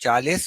40,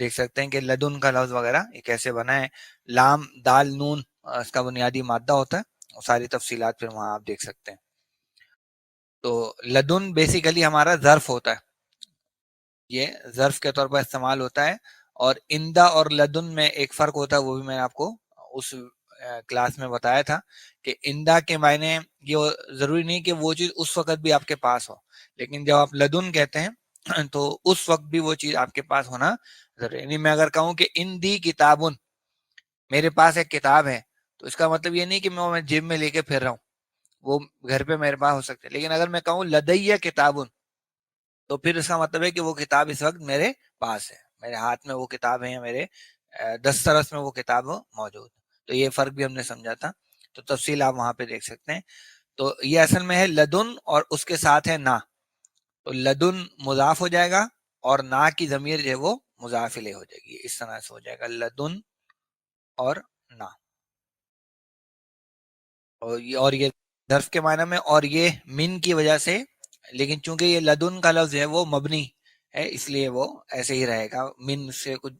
دیکھ سکتے ہیں کہ لدن کا لفظ وغیرہ یہ کیسے بنا ہے. لام دال نون اس کا بنیادی مادہ ہوتا ہے. وہ ساری تفصیلات پھر وہاں آپ دیکھ سکتے ہیں. تو لدن بیسیکلی ہمارا ظرف ہوتا ہے, یہ ظرف کے طور پر استعمال ہوتا ہے. اور اندا اور لدن میں ایک فرق ہوتا ہے, وہ بھی میں نے آپ کو اس کلاس میں بتایا تھا کہ اندا کے معنی یہ ضروری نہیں کہ وہ چیز اس وقت بھی آپ کے پاس ہو, لیکن جب آپ لدن کہتے ہیں تو اس وقت بھی وہ چیز آپ کے پاس ہونا ضروری. یعنی میں اگر کہوں کہ ان دی کتابن, میرے پاس ایک کتاب ہے, تو اس کا مطلب یہ نہیں کہ میں جیب میں لے کے پھر رہا ہوں, وہ گھر پہ میرے پاس ہو سکتے. لیکن اگر میں کہوں لدیہ کتابن, تو پھر اس کا مطلب ہے کہ وہ کتاب اس وقت میرے پاس ہے, میرے ہاتھ میں وہ کتاب ہے, یا میرے دسترس میں وہ کتاب موجود. تو یہ فرق بھی ہم نے سمجھا تھا, تو تفصیل آپ وہاں پہ دیکھ سکتے ہیں. تو یہ اصل میں ہے لدن اور اس کے ساتھ ہے نا. تو لدن مضاف ہو جائے گا اور نا کی ضمیر جو ہے وہ مضاف الیہ ہو جائے گی. اس طرح سے ہو جائے گا لدن اور نا. اور یہ ظرف کے معنی میں, اور یہ من کی وجہ سے, لیکن چونکہ یہ لدن کا لفظ ہے وہ مبنی ہے, اس لیے وہ ایسے ہی رہے گا, من سے کچھ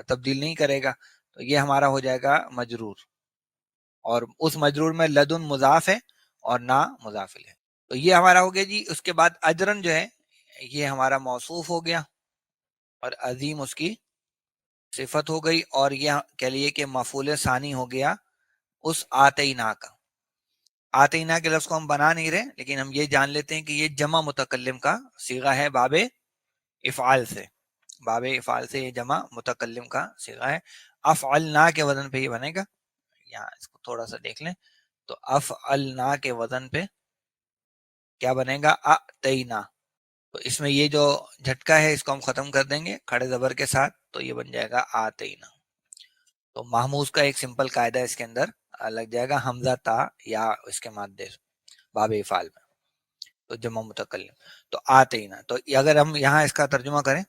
تبدیل نہیں کرے گا. تو یہ ہمارا ہو جائے گا مجرور, اور اس مجرور میں لدن مضاف ہے اور نا مضاف الیہ ہے. تو یہ ہمارا ہو گیا جی. اس کے بعد اجرن جو ہے یہ ہمارا موصوف ہو گیا, اور عظیم اس کی صفت ہو گئی, اور یہ کہہ لیے کہ مفعول ثانی ہو گیا اس آتینا کا. آتینا کے لفظ کو ہم بنا نہیں رہے, لیکن ہم یہ جان لیتے ہیں کہ یہ جمع متکلم کا صیغہ ہے باب افعال سے. باب افعال سے یہ جمع متکلم کا صیغہ ہے. افعلنا کے وزن پہ یہ بنے گا. یہاں اس کو تھوڑا سا دیکھ لیں, تو افعلنا کے وزن پہ کیا بنے گا, اتینا. تو اس میں یہ جو جھٹکا ہے اس کو ہم ختم کر دیں گے کھڑے زبر کے ساتھ, تو یہ بن جائے گا آتینا. تو محموز کا ایک سمپل قاعدہ اس کے اندر لگ جائے گا, حمزہ تا یا اس کے مادے باب افعال میں, تو جمع متکلم. تو آتینا, تو اگر ہم یہاں اس کا ترجمہ کریں,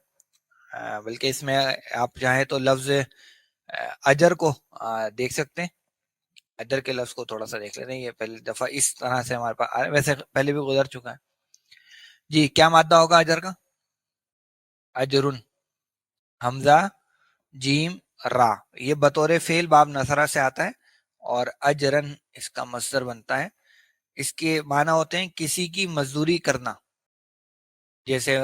بلکہ اس میں آپ چاہیں تو لفظ اجر کو دیکھ سکتے ہیں. اجر کے لفظ کو تھوڑا سا دیکھ لیتے ہیں, یہ پہلی دفعہ اس طرح سے ہمارے پاس, ویسے پہلے بھی گزر چکا ہے جی. کیا مادہ ہوگا اجر کا, اجرن, حمزہ جیم را, یہ بطور فعل باب نصرہ سے آتا ہے, اور اجرن اس کا مصدر بنتا ہے. اس کے معنی ہوتے ہیں کسی کی مزدوری کرنا, جیسے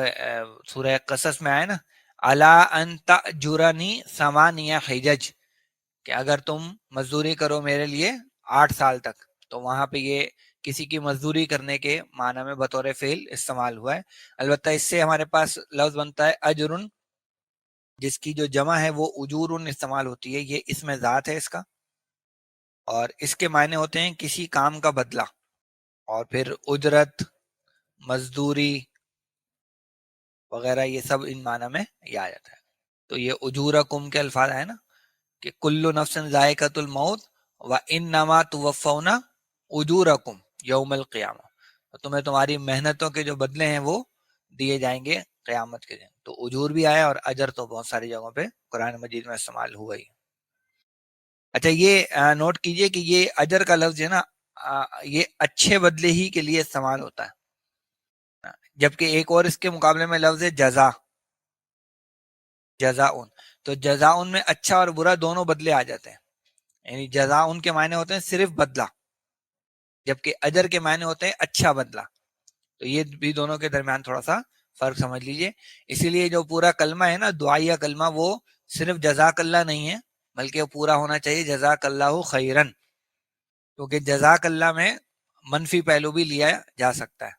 سورہ قصص میں آئے نا, الا ان تأجرنی ثمانیہ حجج, کہ اگر تم مزدوری کرو میرے لیے 8 سال تک. تو وہاں پہ یہ کسی کی مزدوری کرنے کے معنی میں بطور فعل استعمال ہوا ہے. البتہ اس سے ہمارے پاس لفظ بنتا ہے اجرن, جس کی جو جمع ہے وہ اجورن استعمال ہوتی ہے. یہ اس میں ذات ہے اس کا, اور اس کے معنی ہوتے ہیں کسی کام کا بدلہ. اور پھر اجرت, مزدوری وغیرہ یہ سب ان معنی میں یہ آ جاتا ہے. تو یہ اجورکم کے الفاظ ہے نا, کہ کل نفس ذائقۃ الموت وانما توفون اجورکم یوم القیامہ, تمہیں تمہاری محنتوں کے جو بدلے ہیں وہ دیے جائیں گے قیامت کے دن. تو اجور بھی آیا, اور اجر تو بہت ساری جگہوں پہ قرآن مجید میں استعمال ہوا ہی. اچھا یہ نوٹ کیجئے کہ یہ اجر کا لفظ ہے نا, یہ اچھے بدلے ہی کے لیے استعمال ہوتا ہے, جبکہ ایک اور اس کے مقابلے میں لفظ ہے جزا, جزاؤن. تو جزاؤن میں اچھا اور برا دونوں بدلے آ جاتے ہیں. یعنی جزاؤن کے معنی ہوتے ہیں صرف بدلہ, جبکہ اجر کے معنی ہوتے ہیں اچھا بدلہ. تو یہ بھی دونوں کے درمیان تھوڑا سا فرق سمجھ لیجئے. اسی لیے جو پورا کلمہ ہے نا, دعائیہ کلمہ, وہ صرف جزاک اللہ نہیں ہے, بلکہ وہ پورا ہونا چاہیے جزاک اللہ خیرن, کیونکہ جزاک اللہ میں منفی پہلو بھی لیا جا سکتا ہے,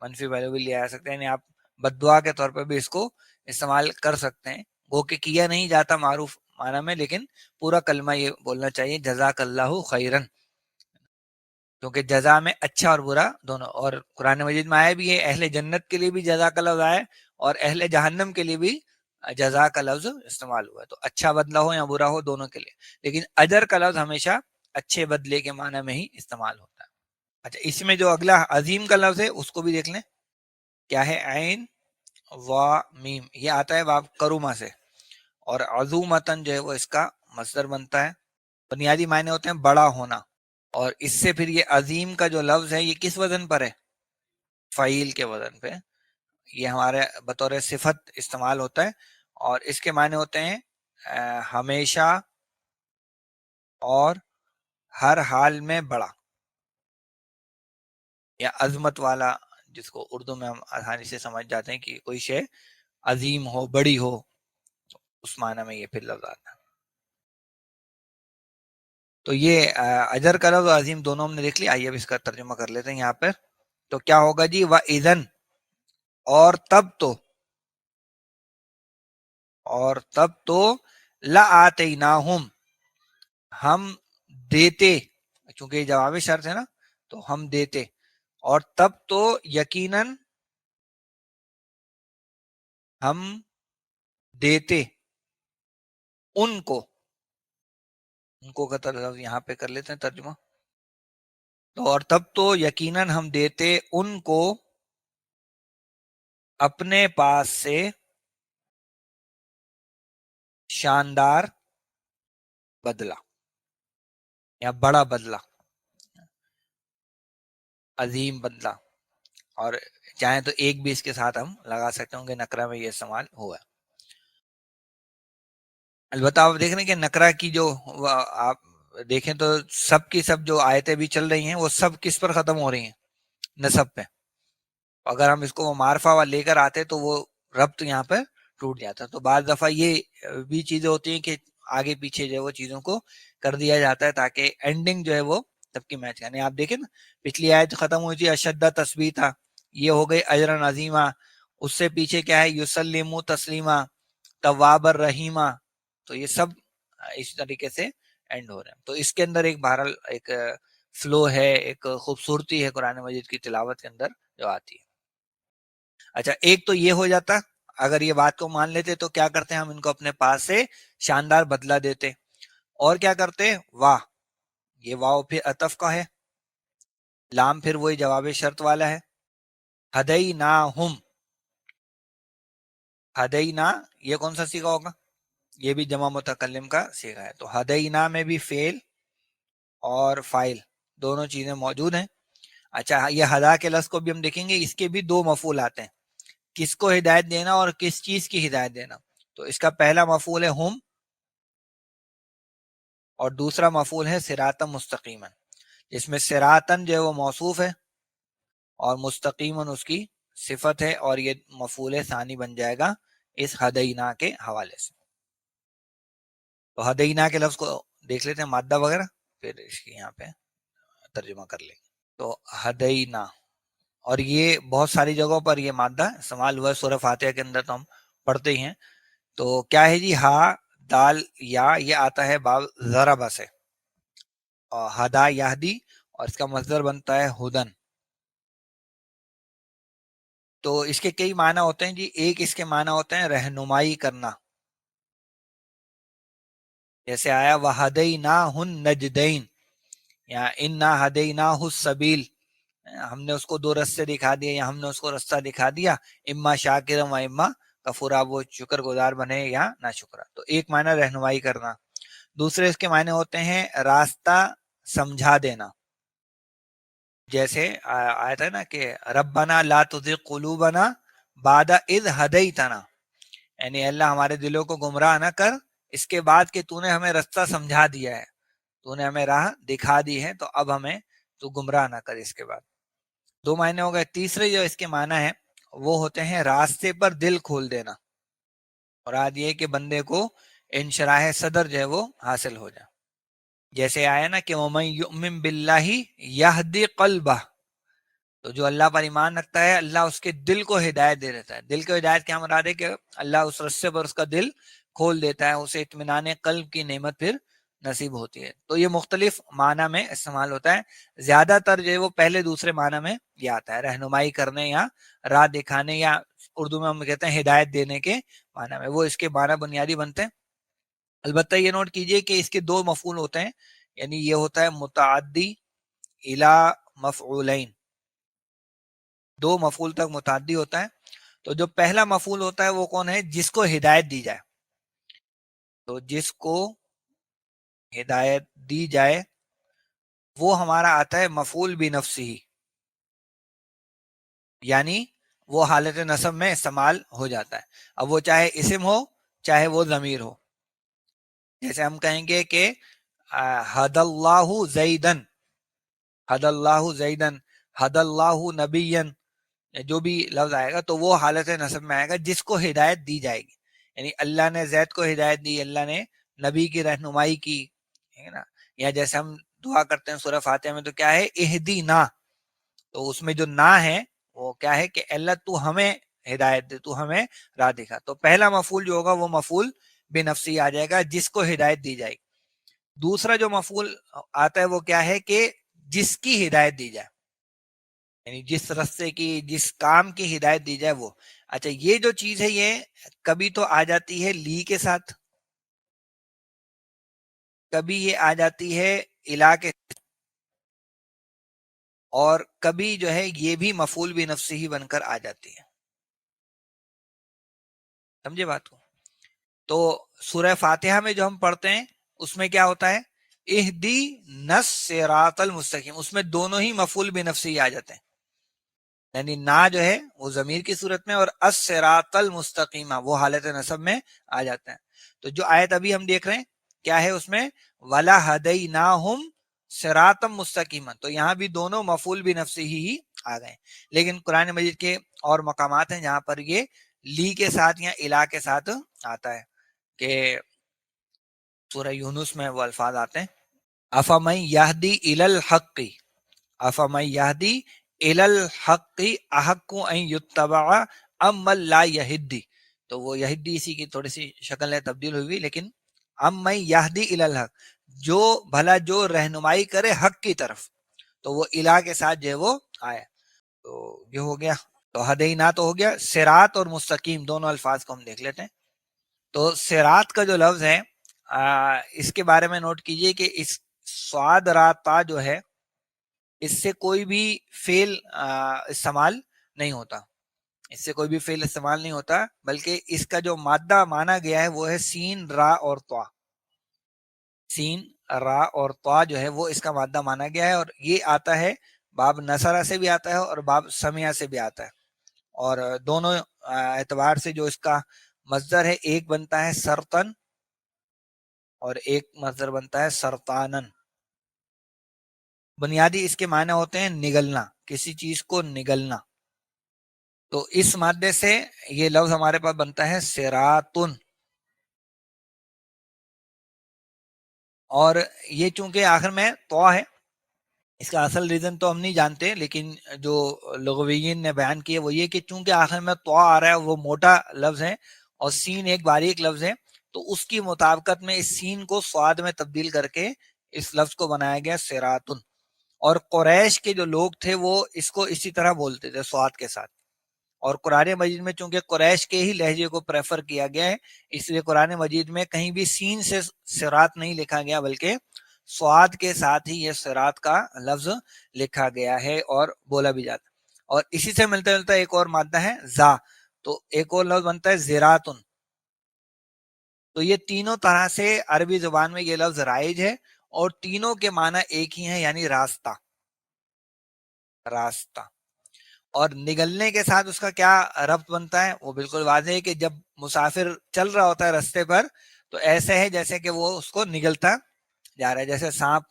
منفی پہلو بھی لیا جا سکتا ہے. یعنی آپ بد دعا کے طور پہ بھی اس کو استعمال کر سکتے ہیں, وہ کہ کیا نہیں جاتا معروف معنی میں, لیکن پورا کلمہ یہ بولنا چاہیے جزاک اللہ خیرن, کیونکہ جزا میں اچھا اور برا دونوں. اور قرآن مجید میں آیا بھی ہے, اہل جنت کے لیے بھی جزا کا لفظ آیا, اور اہل جہنم کے لیے بھی جزا کا لفظ استعمال ہوا ہے. تو اچھا بدلہ ہو یا برا ہو, دونوں کے لیے. لیکن اجر کا لفظ ہمیشہ اچھے بدلے کے معنی میں ہی استعمال ہوتا ہے. اچھا, اس میں جو اگلا عظیم کا لفظ ہے اس کو بھی دیکھ لیں. کیا ہے, عین و میم, یہ آتا ہے باب کروما سے, اور عظومتن جو ہے وہ اس کا مصدر بنتا ہے. بنیادی معنی ہوتے ہیں بڑا ہونا, اور اس سے پھر یہ عظیم کا جو لفظ ہے یہ کس وزن پر ہے, فعیل کے وزن پہ. یہ ہمارے بطور صفت استعمال ہوتا ہے, اور اس کے معنی ہوتے ہیں ہمیشہ اور ہر حال میں بڑا یا عظمت والا، جس کو اردو میں ہم آسانی سے سمجھ جاتے ہیں کہ کوئی شے عظیم ہو، بڑی ہو، اس معنی میں یہ پھر لفظ آتا ہے. تو یہ اجر کا لفظ عظیم دونوں ہم نے دیکھ لیا. آئیے اب اس کا ترجمہ کر لیتے ہیں یہاں پر. تو کیا ہوگا جی؟ وَإِذًا، اور تب تو، اور تب تو لَآتَيْنَاهُمْ، ہم دیتے، چونکہ یہ جواب شرط ہے نا تو ہم دیتے، اور تب تو یقیناً ہم دیتے ان کو کا طرف یہاں پہ کر لیتے ہیں ترجمہ. تو اور تب تو یقیناً ہم دیتے ان کو اپنے پاس سے شاندار بدلہ یا بڑا بدلہ، عظیم بدلہ. اور چاہیں تو ایک بھی اس کے ساتھ ہم لگا سکتے ہوں کہ نکرہ میں یہ استعمال ہوا ہے. البتہ آپ دیکھ رہے ہیں کہ نکرہ کی جو آپ دیکھیں تو سب کی سب جو آیتیں بھی چل رہی ہیں وہ سب کس پر ختم ہو رہی ہیں؟ نسب پہ. اگر ہم اس کو معرفہ لے کر آتے تو وہ ربط یہاں پر ٹوٹ جاتا. تو بعض دفعہ یہ بھی چیزیں ہوتی ہیں کہ آگے پیچھے جو ہے وہ چیزوں کو کر دیا جاتا ہے تاکہ اینڈنگ جو ہے وہ سب کی میچ کرنے. آپ دیکھیں نا پچھلی آیت ختم ہوئی تھی اشدہ تثبیتا، یہ ہو گئی اجرا عظیمہ. اس سے پیچھے کیا ہے؟ یسلم تسلیما، تواب الرحیمہ. تو یہ سب اس طریقے سے اینڈ ہو رہے ہیں. تو اس کے اندر ایک بہرحال ایک فلو ہے، ایک خوبصورتی ہے قرآن مجید کی تلاوت کے اندر جو آتی ہے. اچھا، ایک تو یہ ہو جاتا. اگر یہ بات کو مان لیتے تو کیا کرتے ہیں؟ ہم ان کو اپنے پاس سے شاندار بدلہ دیتے. اور کیا کرتے؟ واہ، یہ واو پھر عطف کا ہے، لام پھر وہی جواب شرط والا ہے. ہدیناہم، ہدینا یہ کون سا صیغہ ہوگا؟ یہ بھی جمع متکلم کا صیغہ ہے. تو ہدینا میں بھی فعل اور فاعل دونوں چیزیں موجود ہیں. اچھا، یہ ہدا کے لفظ کو بھی ہم دیکھیں گے، اس کے بھی دو مفعول آتے ہیں، کس کو ہدایت دینا اور کس چیز کی ہدایت دینا. تو اس کا پہلا مفعول ہے ہم، اور دوسرا مفعول ہے صراطا مستقیما، جس میں صراطن جو ہے وہ موصوف ہے اور مستقیما اس کی صفت ہے، اور یہ مفعول ثانی بن جائے گا اس ہدینا کے حوالے سے. تو ہدینا کے لفظ کو دیکھ لیتے ہیں مادہ وغیرہ، پھر اس کی یہاں پہ ترجمہ کر لیں گے. تو ہدینا، اور یہ بہت ساری جگہوں پر یہ مادہ استعمال ہوا ہے. سورہ فاتحہ کے اندر تو ہم پڑھتے ہی ہیں. تو کیا ہے جی؟ ہا دال یا یہ آتا ہے باب ضربہ سے، اور ہدا یہدی، اور اس کا مصدر بنتا ہے ہدن. تو اس کے کئی معنی ہوتے ہیں جی. ایک اس کے معنی ہوتے ہیں رہنمائی کرنا، جیسے آیا وَهَدَيْنَاهُ النَّجْدَيْنِ یا اِنَّا هَدَيْنَاهُ السَّبِيلَ، ہم نے اس کو دو رستے دکھا دیے یا ہم نے اس کو رستہ دکھا دیا، اما شاکرا و اما کفورا، وہ شکر گزار بنے یا نہ شکرا. تو ایک معنی رہنمائی کرنا. دوسرے اس کے معنی ہوتے ہیں راستہ سمجھا دینا، جیسے آیا تھا نا کہ ربنا لا تزغ قلوبنا بعد اذ ہدیتنا، یعنی اللہ ہمارے دلوں کو گمراہ نہ کر اس کے بعد کہ تو نے ہمیں رستہ سمجھا دیا ہے، تو نے ہمیں راہ دکھا دی ہے، تو اب ہمیں تو گمراہ نہ کر اس کے بعد. دو معنی ہو گئے. تیسرے جو اس کے معنی ہے وہ ہوتے ہیں راستے پر دل کھول دینا، اور آج یہ کہ بندے کو انشراح صدر جو ہے وہ حاصل ہو جائے. جیسے آیا نا کہ وَمَن يُؤْمِن بِاللَّهِ يَهْدِ قَلْبَهُ، تو جو اللہ پر ایمان رکھتا ہے اللہ اس کے دل کو ہدایت دے دیتا ہے. دل کو ہدایت کیا مراد ہے؟ کہ اللہ اس رستے پر اس کا دل کھول دیتا ہے، اسے اطمینان قلب کی نعمت پھر نصیب ہوتی ہے. تو یہ مختلف معنی میں استعمال ہوتا ہے. زیادہ تر جو ہے وہ پہلے دوسرے معنی میں یہ آتا ہے، رہنمائی کرنے یا راہ دکھانے، یا اردو میں ہم کہتے ہیں ہدایت دینے کے معنی میں، وہ اس کے معنی بنیادی بنتے ہیں. البتہ یہ نوٹ کیجئے کہ اس کے دو مفعول ہوتے ہیں، یعنی یہ ہوتا ہے متعدی الی مفعولین، دو مفعول تک متعدی ہوتا ہے. تو جو پہلا مفعول ہوتا ہے وہ کون ہے؟ جس کو ہدایت دی جائے. تو جس کو ہدایت دی جائے وہ ہمارا آتا ہے مفعول بنفسہ، یعنی وہ حالت نصب میں استعمال ہو جاتا ہے. اب وہ چاہے اسم ہو چاہے وہ ضمیر ہو. جیسے ہم کہیں گے کہ حد اللہ زیدن، حد اللہ زیدن، حد اللہ نبیًا، جو بھی لفظ آئے گا تو وہ حالت نصب میں آئے گا جس کو ہدایت دی جائے گی. یعنی اللہ نے زید کو ہدایت دی، اللہ نے نبی کی رہنمائی کی، ہے نا. یا جیسے ہم دعا کرتے ہیں سورہ فاتحہ میں تو کیا ہے، اہدینا، تو اس میں جو نا ہے وہ کیا ہے کہ اللہ تو ہمیں ہدایت دے، تو ہمیں راہ دکھا. تو پہلا مفعول جو ہوگا وہ مفعول بنفسی آ جائے گا، جس کو ہدایت دی جائے گی. دوسرا جو مفعول آتا ہے وہ کیا ہے کہ جس کی ہدایت دی جائے، یعنی جس رستے کی، جس کام کی ہدایت دی جائے وہ. اچھا یہ جو چیز ہے یہ کبھی تو آ جاتی ہے لی کے ساتھ، کبھی یہ آ جاتی ہے الا کے، اور کبھی جو ہے یہ بھی مفعول بھی نفسی ہی بن کر آ جاتی ہے. سمجھے بات کو؟ تو سورہ فاتحہ میں جو ہم پڑھتے ہیں اس میں کیا ہوتا ہے، اہدی نس صراط المستقیم، اس میں دونوں ہی مفعول بنفسی ہی آ جاتے ہیں. یعنی نا جو ہے وہ ضمیر کی صورت میں، اور الصراط المستقیمہ وہ حالت نصب میں آ جاتا ہے. تو جو آیت ابھی ہم دیکھ رہے ہیں کیا ہے اس میں، ولا ہدیناہم صراطا مستقیما، تو یہاں بھی دونوں مفعول بنفسی ہی آ گئے. لیکن قرآن مجید کے اور مقامات ہیں جہاں پر یہ لی کے ساتھ یا الا کے ساتھ آتا ہے، کہ سورہ یونس میں وہ الفاظ آتے ہیں، افمن یہدی الی الحق، افمن یہدی الی الحق احق ان یتبع ام من لا یہدی. تو وہ یہدی اسی کی تھوڑی سی شکل ہے تبدیل ہوئی، لیکن ام من یہدی الی الحق، جو بھلا جو رہنمائی کرے حق کی طرف، تو وہ الہ کے ساتھ جو ہے وہ آیا. تو یہ ہو گیا. تو ہدینا تو ہو گیا. صراط اور مستقیم دونوں الفاظ کو ہم دیکھ لیتے ہیں. تو صراط کا جو لفظ ہے اس کے بارے میں نوٹ کیجئے کہ اس صاد را تا جو ہے اس سے کوئی بھی فعل استعمال نہیں ہوتا، اس سے کوئی بھی فعل استعمال نہیں ہوتا، بلکہ اس کا جو مادہ مانا گیا ہے وہ ہے سین را اور طا. سین را اور طا جو ہے وہ اس کا مادہ مانا گیا ہے، اور یہ آتا ہے باب نصرہ سے بھی آتا ہے اور باب سمیہ سے بھی آتا ہے. اور دونوں اعتبار سے جو اس کا مصدر ہے، ایک بنتا ہے سرطن اور ایک مصدر بنتا ہے سرطانن. بنیادی اس کے معنی ہوتے ہیں نگلنا، کسی چیز کو نگلنا. تو اس مادے سے یہ لفظ ہمارے پاس بنتا ہے صراطن. اور یہ چونکہ آخر میں طا ہے، اس کا اصل ریزن تو ہم نہیں جانتے، لیکن جو لغویین نے بیان کیے وہ یہ کہ چونکہ آخر میں طا آ رہا ہے، وہ موٹا لفظ ہے اور سین ایک باریک لفظ ہے، تو اس کی مطابقت میں اس سین کو صاد میں تبدیل کر کے اس لفظ کو بنایا گیا صراطن. اور قریش کے جو لوگ تھے وہ اس کو اسی طرح بولتے تھے صاد کے ساتھ. اور قرآن مجید میں چونکہ قریش کے ہی لہجے کو پریفر کیا گیا ہے، اس لیے قرآن مجید میں کہیں بھی سین سے صراط نہیں لکھا گیا، بلکہ صاد کے ساتھ ہی یہ صراط کا لفظ لکھا گیا ہے اور بولا بھی جاتا ہے. اور اسی سے ملتا جلتا ایک اور مادہ ہے زا، تو ایک اور لفظ بنتا ہے زراطن. تو یہ تینوں طرح سے عربی زبان میں یہ لفظ رائج ہے، اور تینوں کے معنی ایک ہی ہیں، یعنی راستہ، راستہ. اور نگلنے کے ساتھ اس کا کیا ربط بنتا ہے، وہ بالکل واضح ہے کہ جب مسافر چل رہا ہوتا ہے رستے پر تو ایسے ہے جیسے کہ وہ اس کو نگلتا جا رہا ہے، جیسے سانپ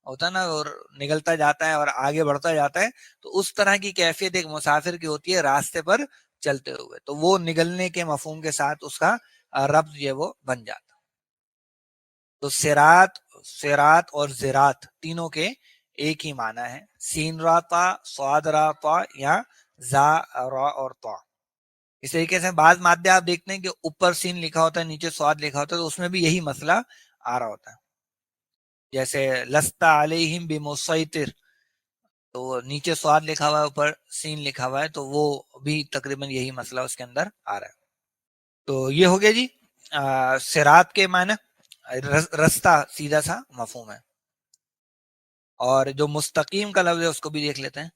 ہوتا ہے نا اور نگلتا جاتا ہے اور آگے بڑھتا جاتا ہے، تو اس طرح کی کیفیت ایک مسافر کی ہوتی ہے راستے پر چلتے ہوئے. تو وہ نگلنے کے مفہوم کے ساتھ اس کا ربط یہ وہ بن جاتا. تو صراط، صراط اور زراط تینوں کے ایک ہی معنی ہے، سین را تا، صاد را تا، یا زا را اور تا. اس طریقے سے بعض مادے آپ دیکھتے ہیں کہ اوپر سین لکھا ہوتا ہے نیچے صاد لکھا ہوتا ہے، تو اس میں بھی یہی مسئلہ آ رہا ہوتا ہے. جیسے لستا علیہم بمسیطر، تو نیچے صاد لکھا ہوا ہے اوپر سین لکھا ہوا ہے، تو وہ بھی تقریباً یہی مسئلہ اس کے اندر آ رہا ہے. تو یہ ہو گیا جی صراط کے معنی، رستہ سیدھا سا مفہوم ہے. اور جو مستقیم کا لفظ ہے اس کو بھی دیکھ لیتے ہیں.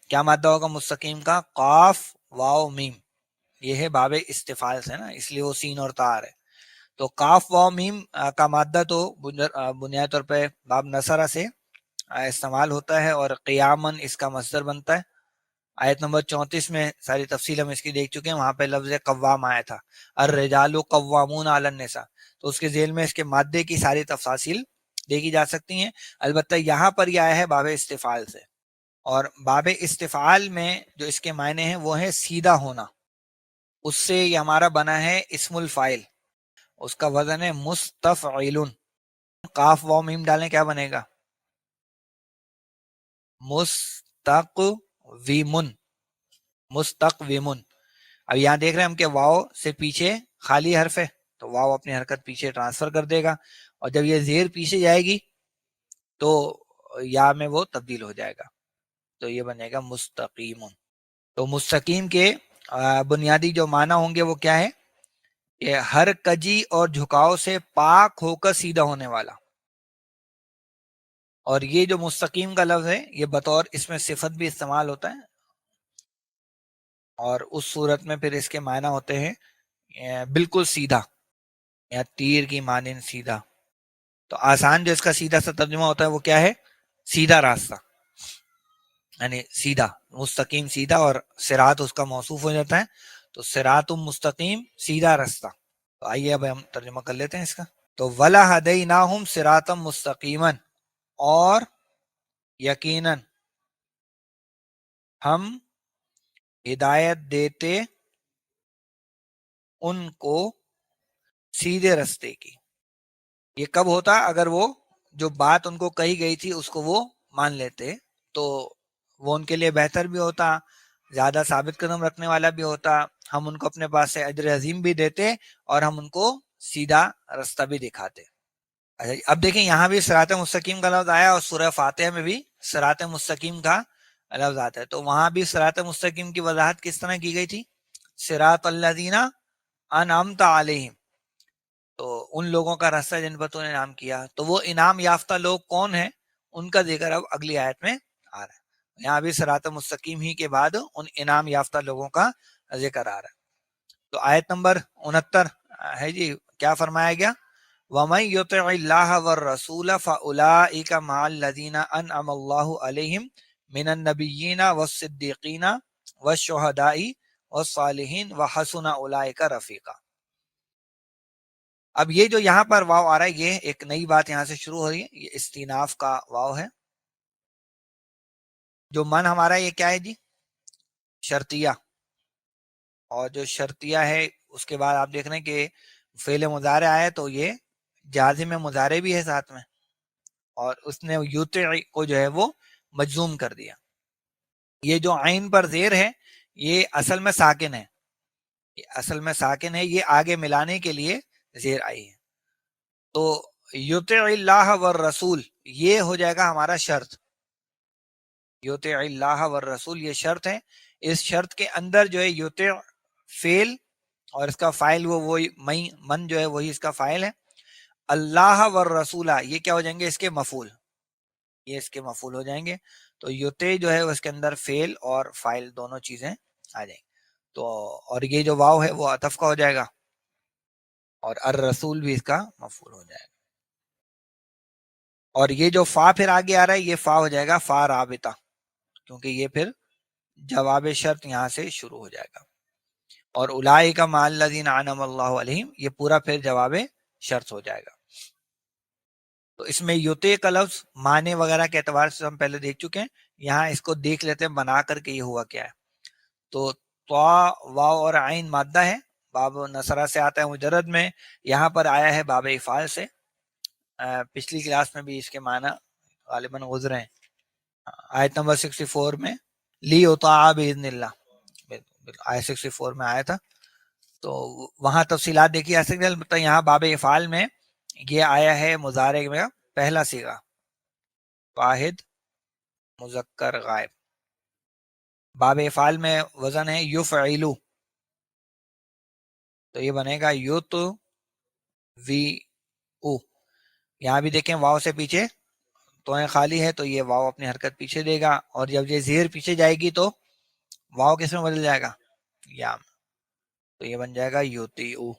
کیا مادہ ہوگا مستقیم کا، قاف واو میم. یہ ہے باب استفال سے نا، اس لیے وہ سین اور تار ہے. تو قاف واو میم کا مادہ تو بنیادی طور پہ باب نصرہ سے استعمال ہوتا ہے، اور قیامن اس کا مصدر بنتا ہے. آیت نمبر 34 میں ساری تفصیل ہم اس کی دیکھ چکے ہیں، وہاں پہ لفظ قوام آیا تھا، الرجال قوامون علی النساء، تو اس کے ذیل میں اس کے مادے کی ساری تفاصیل دیکھی جا سکتی ہیں۔ البتہ یہاں پر یہ آیا ہے باب استفعال سے، اور باب استفعال میں جو اس کے معنی ہیں وہ ہے سیدھا ہونا، اس سے یہ ہمارا بنا ہے اسم الفاعل، اس کا وزن ہے مستفعل، قاف واو میم ڈالیں کیا بنے گا؟ مستقویمن، مستقویمن۔ اب یہاں دیکھ رہے ہیں ہم کہ واو سے پیچھے خالی حرف ہے، تو واو اپنی حرکت پیچھے ٹرانسفر کر دے گا، اور جب یہ زیر پیچھے جائے گی تو یا میں وہ تبدیل ہو جائے گا، تو یہ بنے گا مستقیم۔ تو مستقیم کے بنیادی جو معنی ہوں گے وہ کیا ہے؟ کہ ہر کجی اور جھکاؤ سے پاک ہو کر سیدھا ہونے والا، اور یہ جو مستقیم کا لفظ ہے یہ بطور اس میں صفت بھی استعمال ہوتا ہے، اور اس صورت میں پھر اس کے معنی ہوتے ہیں بالکل سیدھا یا تیر کی مانند سیدھا۔ تو آسان جو اس کا سیدھا سا ترجمہ ہوتا ہے وہ کیا ہے؟ سیدھا راستہ، یعنی سیدھا، مستقیم سیدھا، اور صراط اس کا موصوف ہو جاتا ہے، تو صراط مستقیم سیدھا راستہ۔ تو آئیے اب ہم ترجمہ کر لیتے ہیں اس کا۔ تو وَلَهَدَيْنَاهُمْ صِرَاطًا مُسْتَقِيمًا، اور یقیناً ہم ہدایت دیتے ان کو سیدھے رستے کی۔ یہ کب ہوتا؟ اگر وہ جو بات ان کو کہی گئی تھی اس کو وہ مان لیتے، تو وہ ان کے لیے بہتر بھی ہوتا، زیادہ ثابت قدم رکھنے والا بھی ہوتا، ہم ان کو اپنے پاس سے اجر عظیم بھی دیتے، اور ہم ان کو سیدھا رستہ بھی دکھاتے۔ اچھا، اب دیکھیں یہاں بھی صراط مستقیم کا لفظ آیا، اور سورہ فاتحہ میں بھی صراط مستقیم کا لفظ آتا ہے، تو وہاں بھی صراط مستقیم کی وضاحت کس طرح کی گئی تھی؟ صراط الذین انعمت علیہم، تو ان لوگوں کا راستہ جن پر تو نے انعام کیا، تو وہ انعام یافتہ لوگ کون ہیں ان کا ذکر اب اگلی آیت میں آ رہا ہے۔ یہاں بھی صراط مستقیم ہی کے بعد ان انعام یافتہ لوگوں کا ذکر آ رہا ہے۔ تو آیت نمبر 69 ہے جی، کیا فرمایا گیا؟ وَمَن يُطِعِ اللَّهَ وَالرَّسُولَ فَأُولَٰئِكَ مَعَ الَّذِينَ أَنْعَمَ اللَّهُ عَلَيْهِم مِّنَ النَّبِيِّينَ وَالصِّدِّيقِينَ وَالشُّهَدَاءِ وَالصَّالِحِينَ وَحَسُنَ أُولَٰئِكَ رَفِيقًا۔ اب یہ جو یہاں پر واو آ رہا ہے، یہ ایک نئی بات یہاں سے شروع ہو رہی ہے، یہ استیناف کا واو ہے۔ جو من ہمارا یہ کیا ہے جی؟ شرطیہ، اور جو شرطیہ ہے اس کے بعد آپ دیکھ رہے ہیں کہ فعل مضارع آیا تو یہ جازم مضارع بھی ہے ساتھ میں، اور اس نے یوتع کو جو ہے وہ مجزوم کر دیا۔ یہ جو عین پر زیر ہے یہ اصل میں ساکن ہے، یہ اصل میں ساکن ہے، یہ آگے ملانے کے لیے زیر آئی ہے۔ تو یطع اللہ والرسول یہ ہو جائے گا ہمارا شرط، یطع اللہ والرسول یہ شرط ہے۔ اس شرط کے اندر جو ہے یطع فعل، اور اس کا فاعل وہ وہی من جو ہے وہی اس کا فاعل ہے، اللہ والرسول یہ کیا ہو جائیں گے؟ اس کے مفعول، یہ اس کے مفعول ہو جائیں گے۔ تو یطع جو ہے اس کے اندر فعل اور فاعل دونوں چیزیں آ جائیں گی، تو اور یہ جو واو ہے وہ عطف کا ہو جائے گا، اور الرسول بھی اس کا مفعول ہو جائے گا، اور یہ جو فا پھر آگے آ رہا ہے یہ فا ہو جائے گا فا رابطہ، کیونکہ یہ پھر جواب شرط یہاں سے شروع ہو جائے گا، اور اولئک مع الذین انعم اللہ علیہم یہ پورا پھر جواب شرط ہو جائے گا۔ تو اس میں یطع کا لفظ معنی وغیرہ کے اعتبار سے ہم پہلے دیکھ چکے ہیں، یہاں اس کو دیکھ لیتے ہیں بنا کر کے یہ ہوا کیا ہے۔ تو طا واو اور عین مادہ ہے، باب نصرہ سے آتا ہے مجرد میں، یہاں پر آیا ہے باب افعال سے۔ پچھلی کلاس میں بھی اس کے معنی غالباً گزرے ہیں، آیت نمبر 64 میں لیطاع باذن اللہ، آیت 64 میں آیا تھا، تو وہاں تفصیلات دیکھی جا سکتی ہے۔ البتہ یہاں باب افعال میں یہ آیا ہے مضارع میں پہلا صیغہ واحد مذکر غائب، باب افعال میں وزن ہے یفعلو، تو یہ بنے گا یوت وی او۔ یہاں بھی دیکھیں واو سے پیچھے تو خالی ہے، تو یہ واو اپنی حرکت پیچھے دے گا، اور جب یہ زیر پیچھے جائے گی تو واو کس میں بدل جائے گا؟ یا میں، تو یہ بن جائے گا یوتی او۔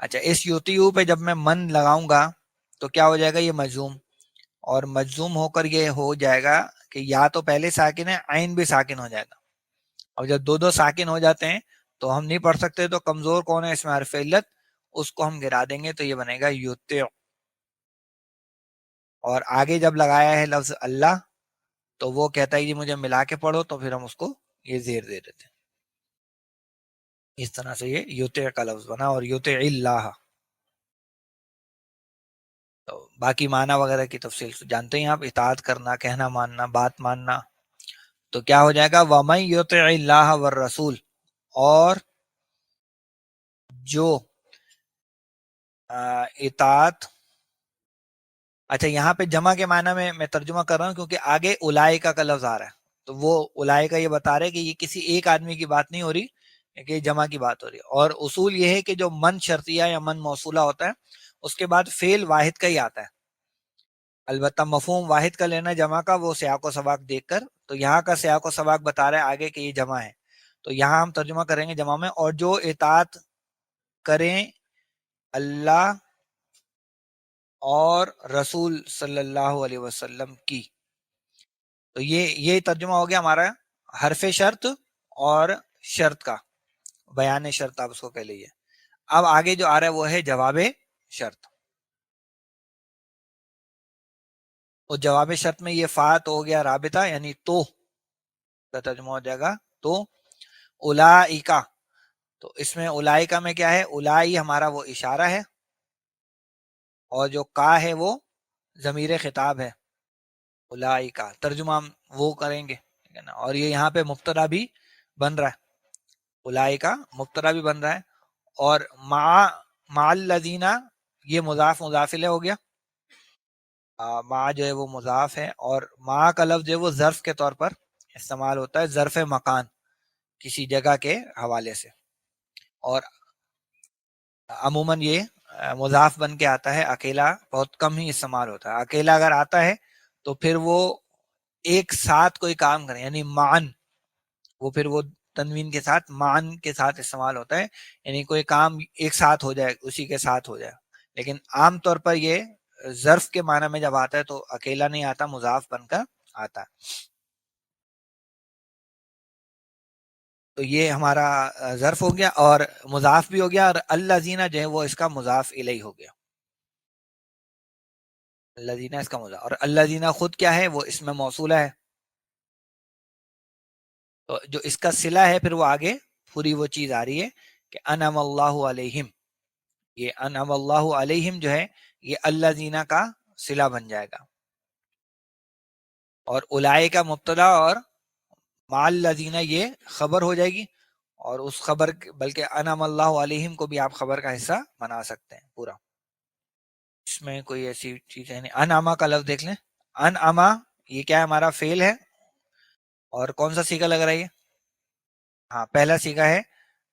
اچھا، اس یوتی او پہ جب میں من لگاؤں گا تو کیا ہو جائے گا؟ یہ مجزوم، اور مجزوم ہو کر یہ ہو جائے گا کہ یا تو پہلے ساکن ہے، عین بھی ساکن ہو جائے گا، اور جب دو دو ساکن ہو جاتے ہیں تو ہم نہیں پڑھ سکتے، تو کمزور کون ہے اس میں؟ حرف علت، اس کو ہم گرا دیں گے تو یہ بنے گا یوتع. اور آگے جب لگایا ہے لفظ اللہ تو وہ کہتا ہے جی مجھے ملا کے پڑھو، تو پھر ہم اس کو یہ زیر دے دیتے ہیں. اس طرح سے یہ یوتع کا لفظ بنا. اور یوتع اللہ، تو باقی معنی وغیرہ کی تفصیل جانتے ہیں آپ، اطاعت کرنا، کہنا ماننا، بات ماننا. تو کیا ہو جائے گا؟ وَمَن يُطِعِ اللَّهَ وَالرَّسُولَ، اور جو اطاعت. اچھا یہاں پہ جمع کے معنی میں ترجمہ کر رہا ہوں کیونکہ آگے اولائکا کا لفظ آ رہا ہے، تو وہ اولائکا یہ بتا رہے کہ یہ کسی ایک آدمی کی بات نہیں ہو رہی، کہ جمع کی بات ہو رہی ہے. اور اصول یہ ہے کہ جو من شرطیہ یا من موصولہ ہوتا ہے اس کے بعد فعل واحد کا ہی آتا ہے. البتہ مفہوم واحد کا لینا جمع کا وہ سیاق و سباق دیکھ کر، تو یہاں کا سیاق و سباق بتا رہا ہے آگے کہ یہ جمع ہے، تو یہاں ہم ترجمہ کریں گے جمع میں. اور جو اطاعت کریں اللہ اور رسول صلی اللہ علیہ وسلم کی. تو یہ ترجمہ ہو گیا ہمارا حرف شرط اور شرط کا، بیان شرط آپ اس کو کہہ لیجیے. اب آگے جو آ رہا ہے وہ ہے جواب شرط. اور جواب شرط میں یہ فا تو ہو گیا رابطہ، یعنی تو کا ترجمہ ہو جائے گا تو. اولائکا، تو اس میں اولائکا میں کیا ہے؟ اولائی ہمارا وہ اشارہ ہے، اور جو کا ہے وہ ضمیر خطاب ہے. اولائکا ترجمہ ہم وہ کریں گے، ٹھیک ہے نا. اور یہ یہاں پہ مبتدا بھی بن رہا ہے، اولائکا مبتدا بھی بن رہا ہے. اور مع الذین یہ مضاف مضاف الیہ ہو گیا. مع جو ہے وہ مضاف ہے، اور مع کا لفظ جو ہے وہ ظرف کے طور پر استعمال ہوتا ہے، ظرف مکان، کسی جگہ کے حوالے سے. اور عموماً یہ مضاف بن کے آتا ہے، اکیلا بہت کم ہی استعمال ہوتا ہے. اکیلا اگر آتا ہے تو پھر وہ ایک ساتھ کوئی کام کریں، یعنی معن، وہ پھر وہ تنوین کے ساتھ معن کے ساتھ استعمال ہوتا ہے، یعنی کوئی کام ایک ساتھ ہو جائے، اسی کے ساتھ ہو جائے. لیکن عام طور پر یہ ظرف کے معنی میں جب آتا ہے تو اکیلا نہیں آتا، مضاف بن کر آتا ہے. تو یہ ہمارا ظرف ہو گیا، اور مضاف بھی ہو گیا. اور الذین جو ہے وہ اس کا مضاف الیہ ہو گیا. الذین اس کا مضاف، اور الذین خود کیا ہے؟ وہ اس میں موصولہ ہے. تو جو اس کا صلہ ہے پھر وہ آگے پوری وہ چیز آ رہی ہے کہ انعم اللہ علیہم. یہ انعم اللہ علیہم جو ہے یہ الذین کا صلہ بن جائے گا. اور اولائے کا مبتدا، اور مع الذین یہ خبر ہو جائے گی. اور اس خبر بلکہ انعم اللہ علیہم کو بھی آپ خبر کا حصہ بنا سکتے ہیں پورا. اس میں کوئی ایسی چیز ہے نہیں. انعما کا لفظ دیکھ لیں. انعما یہ کیا ہے؟ ہمارا فعل ہے. اور کون سا سیگا لگ رہا ہے یہ؟ ہاں پہلا سیگا ہے.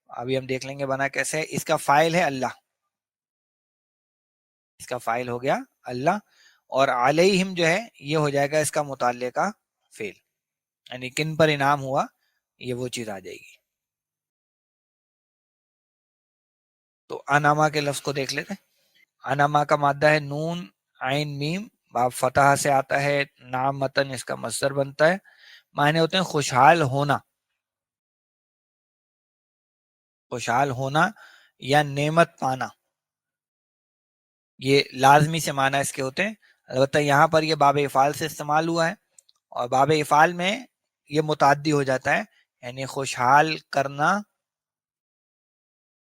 ابھی ہم دیکھ لیں گے بنا کیسے. اس کا فاعل ہے اللہ، اس کا فاعل ہو گیا اللہ. اور علیہم جو ہے یہ ہو جائے گا اس کا متعلق کا فعل، یعنی کن پر انعام ہوا یہ وہ چیز آ جائے گی. تو انعما کے لفظ کو دیکھ لیتے. انعما کا مادہ ہے نون عین میم، باب فتح سے آتا ہے. نام متن اس کا مصدر بنتا ہے. معنی ہوتے ہیں خوشحال ہونا، خوشحال ہونا یا نعمت پانا. یہ لازمی سے معنی اس کے ہوتے ہیں. البتہ یہاں پر یہ باب افعال سے استعمال ہوا ہے، اور باب افعال میں یہ متعدی ہو جاتا ہے، یعنی خوشحال کرنا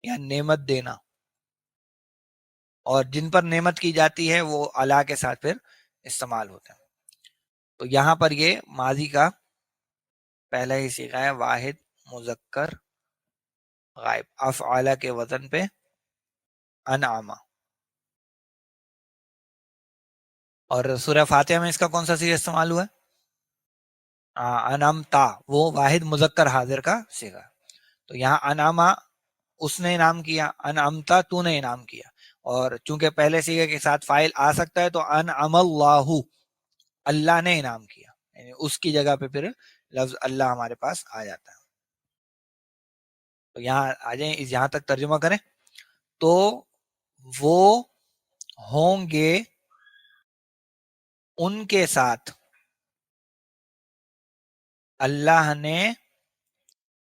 یا نعمت دینا. اور جن پر نعمت کی جاتی ہے وہ اللہ کے ساتھ پھر استعمال ہوتا ہے. تو یہاں پر یہ ماضی کا پہلا ہی صیغہ ہے، واحد مذکر غائب، افعال کے وزن پہ انعما. اور سورہ فاتحہ میں اس کا کون سا صیغہ استعمال ہوا ہے؟ انعمتا، وہ واحد مذکر حاضر کا صیغہ. تو یہاں انعما اس نے انعام کیا، انعمتا تو نے انعام کیا. اور چونکہ پہلے صیغے کے ساتھ فاعل آ سکتا ہے تو انعم اللہ، اللہ نے انعام کیا، یعنی اس کی جگہ پہ پھر لفظ اللہ ہمارے پاس آ جاتا ہے. تو یہاں آ جائیں، یہاں تک ترجمہ کریں. تو وہ ہوں گے ان کے ساتھ اللہ نے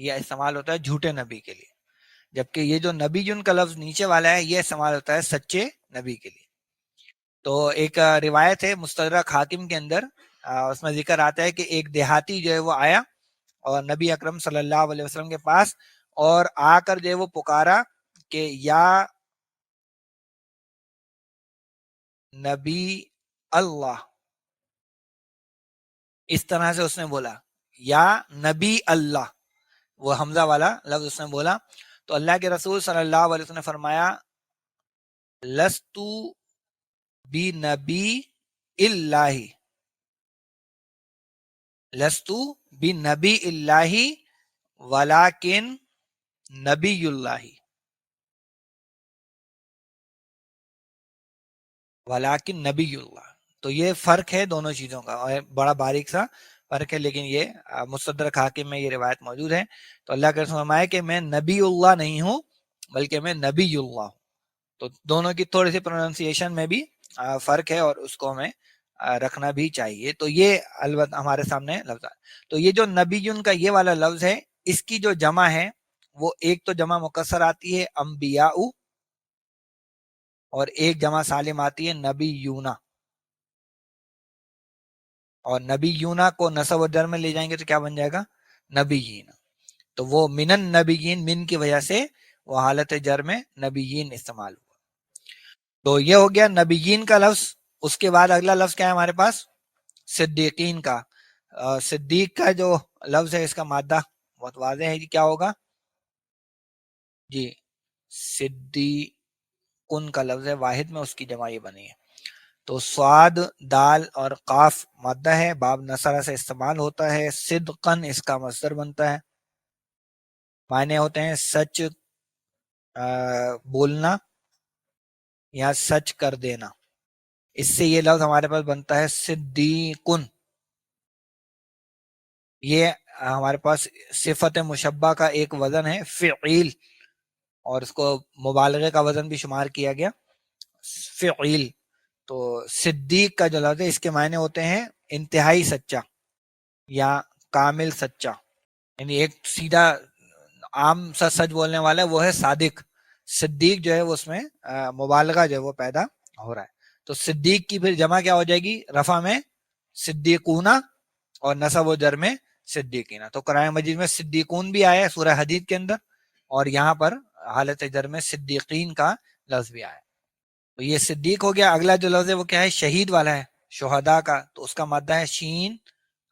یہ استعمال ہوتا ہے جھوٹے نبی کے لیے، جبکہ یہ جو نبی جن کا لفظ نیچے والا ہے یہ استعمال ہوتا ہے سچے نبی کے لیے۔ تو ایک روایت ہے مستدرک حاکم کے اندر، اس میں ذکر آتا ہے کہ ایک دیہاتی جو ہے وہ آیا اور نبی اکرم صلی اللہ علیہ وسلم کے پاس، اور آ کر جو ہے وہ پکارا کہ یا نبی اللہ، اس طرح سے اس نے بولا یا نبی اللہ، وہ حمزہ والا لفظ اس نے بولا۔ تو اللہ کے رسول صلی اللہ علیہ وسلم نے فرمایا لستو بی نبی اللہ، لستو بی نبی اللہ ولیکن نبی اللہ، ولیکن نبی اللہ۔ تو یہ فرق ہے دونوں چیزوں کا، اور بڑا باریک سا فرق ہے، لیکن یہ مستدرک حاکم میں یہ روایت موجود ہے۔ تو اللہ کے رسول نے فرمایا کہ میں نبی اللہ نہیں ہوں بلکہ میں نبی اللہ ہوں۔ تو دونوں کی تھوڑی سی پروننسیشن میں بھی فرق ہے، اور اس کو ہمیں رکھنا بھی چاہیے۔ تو یہ البتہ ہمارے سامنے لفظ ہے۔ تو یہ جو نبی کا یہ والا لفظ ہے، اس کی جو جمع ہے وہ ایک تو جمع مکسر آتی ہے انبیاء، اور ایک جمع سالم آتی ہے نبی یونا، اور نبی یونا کو نسب و جر میں لے جائیں گے تو کیا بن جائے گا؟ نبیین۔ تو وہ من النبیین، من کی وجہ سے وہ حالت جر میں نبیین استعمال ہوا۔ تو یہ ہو گیا نبیین کا لفظ۔ اس کے بعد اگلا لفظ کیا ہے ہمارے پاس؟ صدیقین کا۔ صدیق کا جو لفظ ہے اس کا مادہ بہت واضح ہے، کیا ہوگا جی؟ صدیقن کا لفظ ہے، واحد میں اس کی جمع یہ بنی ہے۔ تو سواد، دال اور قاف مادہ ہے، باب نصرہ سے استعمال ہوتا ہے۔ صدقن اس کا مصدر بنتا ہے، معنی ہوتے ہیں سچ بولنا یا سچ کر دینا۔ اس سے یہ لفظ ہمارے پاس بنتا ہے صدیقن۔ یہ ہمارے پاس صفت مشبہ کا ایک وزن ہے فعیل، اور اس کو مبالغے کا وزن بھی شمار کیا گیا فعیل۔ تو صدیق کا جو لفظ ہے اس کے معنی ہوتے ہیں انتہائی سچا یا کامل سچا، یعنی ایک سیدھا عام سا سچ بولنے والا ہے وہ ہے صادق۔ صدیق جو ہے وہ اس میں مبالغہ جو ہے وہ پیدا ہو رہا ہے۔ تو صدیق کی پھر جمع کیا ہو جائے گی؟ رفع میں صدیقونا اور نصب و جر میں صدیقینا۔ تو قرآن مجید میں صدیقون بھی آیا ہے سورہ حدید کے اندر، اور یہاں پر حالت جر میں صدیقین کا لفظ بھی آیا۔ تو یہ صدیق ہو گیا۔ اگلا جو لفظ ہے وہ کیا ہے؟ شہید والا ہے، شہداء کا۔ تو اس کا مادہ ہے شین،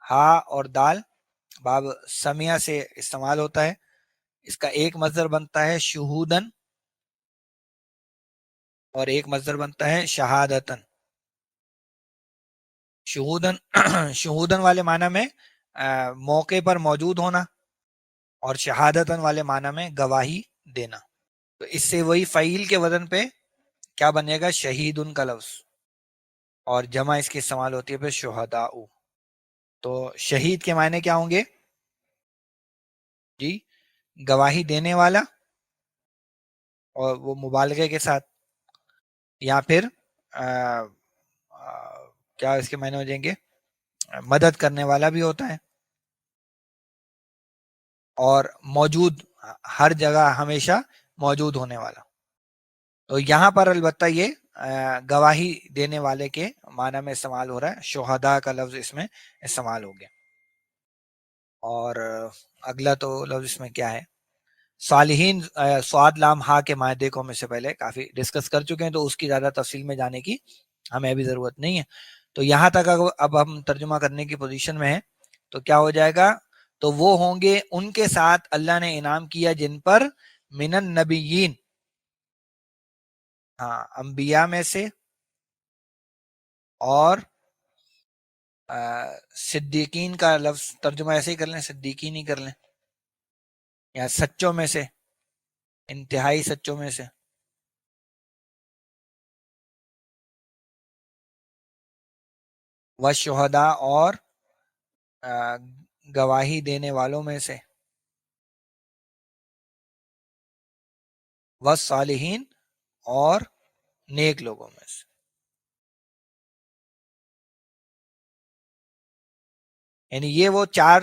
ہا اور دال، باب سمیہ سے استعمال ہوتا ہے۔ اس کا ایک مصدر بنتا ہے شہودن، اور ایک مصدر بنتا ہے شہادتن۔ شہودن شہودن والے معنی میں موقع پر موجود ہونا، اور شہادتن والے معنی میں گواہی دینا۔ تو اس سے وہی فعیل کے وزن پہ کیا بنے گا؟ شہید ان کا لفظ، اور جمع اس کی استعمال ہوتی ہے پھر شہداء۔ تو شہید کے معنی کیا ہوں گے جی؟ گواہی دینے والا، اور وہ مبالغے کے ساتھ، یا پھر کیا اس کے معنی ہو جائیں گے؟ مدد کرنے والا بھی ہوتا ہے، اور موجود، ہر جگہ ہمیشہ موجود ہونے والا۔ تو یہاں پر البتہ یہ گواہی دینے والے کے معنی میں استعمال ہو رہا ہے، شہداء کا لفظ اس میں استعمال ہو گیا۔ اور اگلا تو لفظ اس میں کیا ہے؟ صالحین، سواد لام ہا کے مادے کو ہم اس سے پہلے کافی ڈسکس کر چکے ہیں، تو اس کی زیادہ تفصیل میں جانے کی ہمیں ابھی ضرورت نہیں ہے۔ تو یہاں تک اب ہم ترجمہ کرنے کی پوزیشن میں ہیں، تو کیا ہو جائے گا؟ تو وہ ہوں گے ان کے ساتھ اللہ نے انعام کیا جن پر من النبیین، ہاں انبیاء میں سے، اور صدیقین کا لفظ ترجمہ ایسے ہی کر لیں، صدیقین ہی کر لیں، یا سچوں میں سے، انتہائی سچوں میں سے۔ والشہداء، اور گواہی دینے والوں میں سے۔ والصالحین، اور نیک لوگوں میں سے۔ یعنی یہ وہ چار